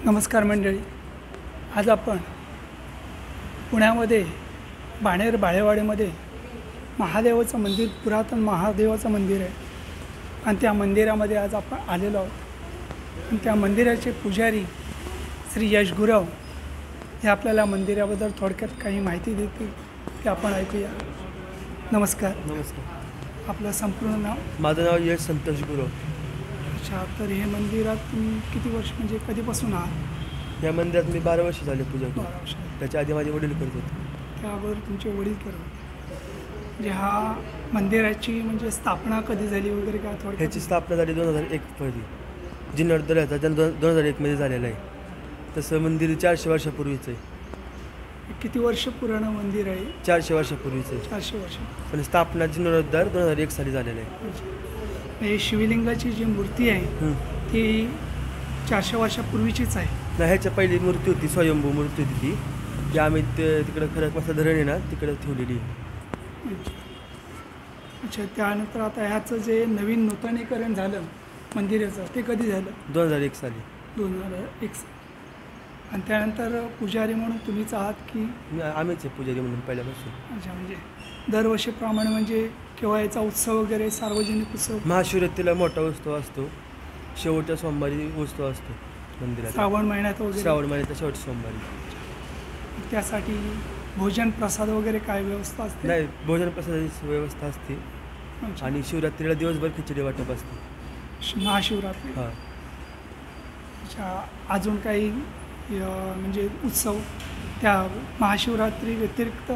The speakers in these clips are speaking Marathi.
नमस्कार मंडळी, आज आपण पुण्यामध्ये बाणेर बाळेवाडीमध्ये महादेवाचं मंदिर, पुरातन महादेवाचं मंदिर आहे आणि त्या मंदिरामध्ये आज आपण आलेलो आहोत. आणि त्या मंदिराचे पुजारी श्री यश गुरव हे आपल्याला मंदिराबद्दल थोडक्यात काही माहिती देतील ते आपण ऐकूया. नमस्कार. नमस्कार. आपलं संपूर्ण नाव? माझं नाव यश संतोष गुरव. अच्छा, तर हे मंदिरात तुम्ही किती वर्ष, म्हणजे कधीपासून आहात? या मंदिरात मी 12 वर्ष झाले पूजा करून. 12 वर्ष. त्याच्या आधी माझे वडील करत होते. त्या अगोदर तुमचे वडील करत होते. म्हणजे हा मंदिराची म्हणजे स्थापना कधी झाली वगैरे काय थोडं? ह्याची स्थापना झाली 2001 मध्ये. जिन्नर ह्याचा जन्म 2001 झालेला आहे. तसं मंदिर 400 वर्षापूर्वीचं आहे. किती वर्ष पुराणं मंदिर आहे? 400 वर्षापूर्वीचं आहे. 400 वर्ष. पण स्थापना जीर्णोद्धार 2001 साली झालेला आहे. हे शिवलिंगाची जी मूर्ती आहे ती 400 वर्षापूर्वीचीच आहे? नाही, ह्याच्या पहिली मूर्ती होती, स्वयंभू मूर्ती होती ती आम्ही तिकडं खडकवासला धरण आहे ना, तिकडं ठेवलेली. अच्छा, त्यानंतर आता ह्याचं जे नवीन नूतनीकरण झालं मंदिराचं ते कधी झालं? 2001 साली. 2001 साली. आणि त्यानंतर पुजारी म्हणून तुम्हीच आहात की? आम्हीच आहे पुजारी म्हणून पहिल्यापासून. अच्छा, म्हणजे दरवर्षीप्रमाणे म्हणजे केव्हा याचा उत्सव वगैरे, सार्वजनिक उत्सव? महाशिवरात्रीला मोठा उत्सव असतो, शेवटच्या सोमवारी उत्सव असतो मंदिरात. श्रावण महिन्यात वगैरे? श्रावण महिन्याच्या शेवटच्या सोमवारी. त्यासाठी भोजन प्रसाद वगैरे काय व्यवस्था असते? नाही, भोजन प्रसादाची व्यवस्था असते. अच्छा. आणि शिवरात्रीला दिवसभर खिचडी वाटप असते. महाशिवरात्री? हां. अच्छा, अजून काही म्हणजे उत्सव त्या महाशिवरात्री व्यतिरिक्त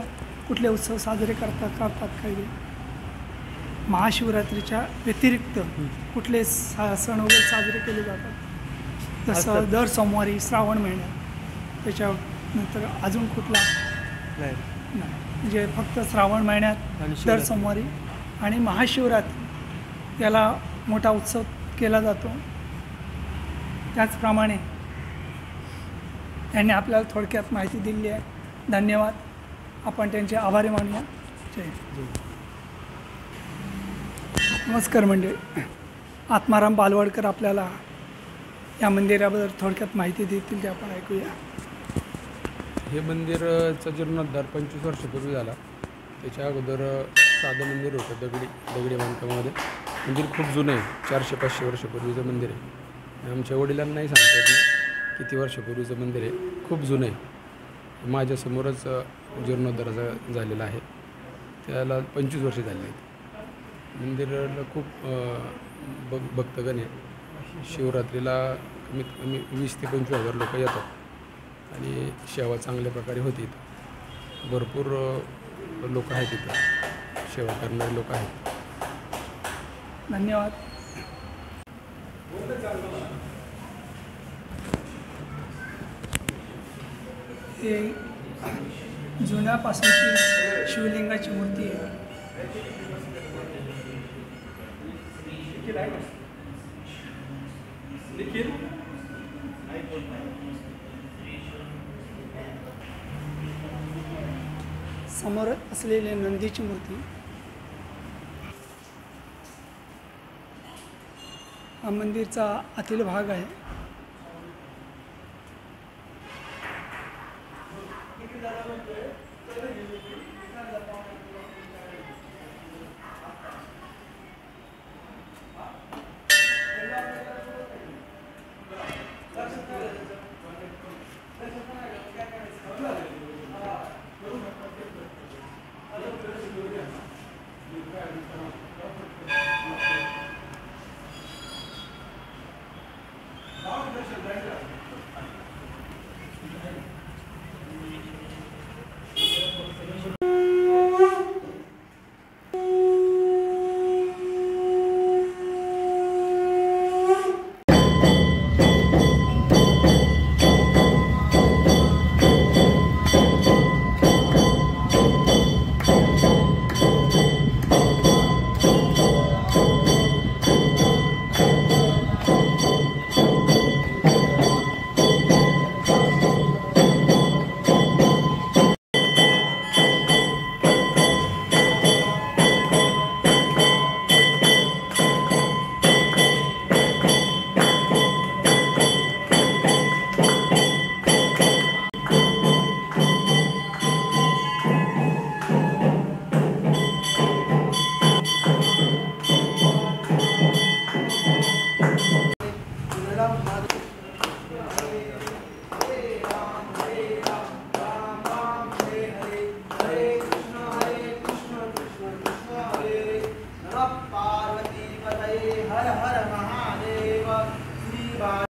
कुठले उत्सव साजरे करतात काही? महाशिवरात्रीच्या व्यतिरिक्त कुठले सण वगैरे साजरे केले जातात? जसं दर सोमवारी श्रावण महिन्यात, त्याच्यानंतर अजून कुठला? नाही, म्हणजे फक्त श्रावण महिन्यात दर सोमवारी आणि महाशिवरात्री त्याला मोठा उत्सव केला जातो. त्याचप्रमाणे त्यांनी आपल्याला थोडक्यात माहिती दिली आहे. धन्यवाद. आपण त्यांचे आभारी मानूया. जय हिंद. नमस्कार मंडळी, आत्माराम बालवडकर आपल्याला या मंदिराबद्दल थोडक्यात माहिती देतील ते आपण ऐकूया. हे मंदिरचा जीर्णोद्धार 25 वर्षापूर्वी झाला. त्याच्या अगोदर साधं मंदिर होतं, दगडी बांधकामामध्ये. मंदिर खूप जुनं आहे, 400-500 वर्षापूर्वीचं मंदिर आहे. आमच्या वडिलांनाही सांगता येत नाही किती वर्षापूर्वीचं मंदिर आहे, खूप जुनं आहे. माझ्यासमोरच जीर्णोद्धार झालेला आहे, त्याला 25 वर्ष झाले आहेत. मंदिराला खूप भक्तगण आहे. शिवरात्रीला कमीत कमी 20,000 ते 25,000 लोक येतात आणि सेवा चांगल्या प्रकारे होती. भरपूर लोक आहेत तिथं, सेवा करणारे लोक आहेत. धन्यवाद. हे जुन्यापासूनची शिवलिंगाची मूर्ती आहे. समोर असलेली नंदीची मूर्ती. हा मंदिरचा आतील भाग आहे.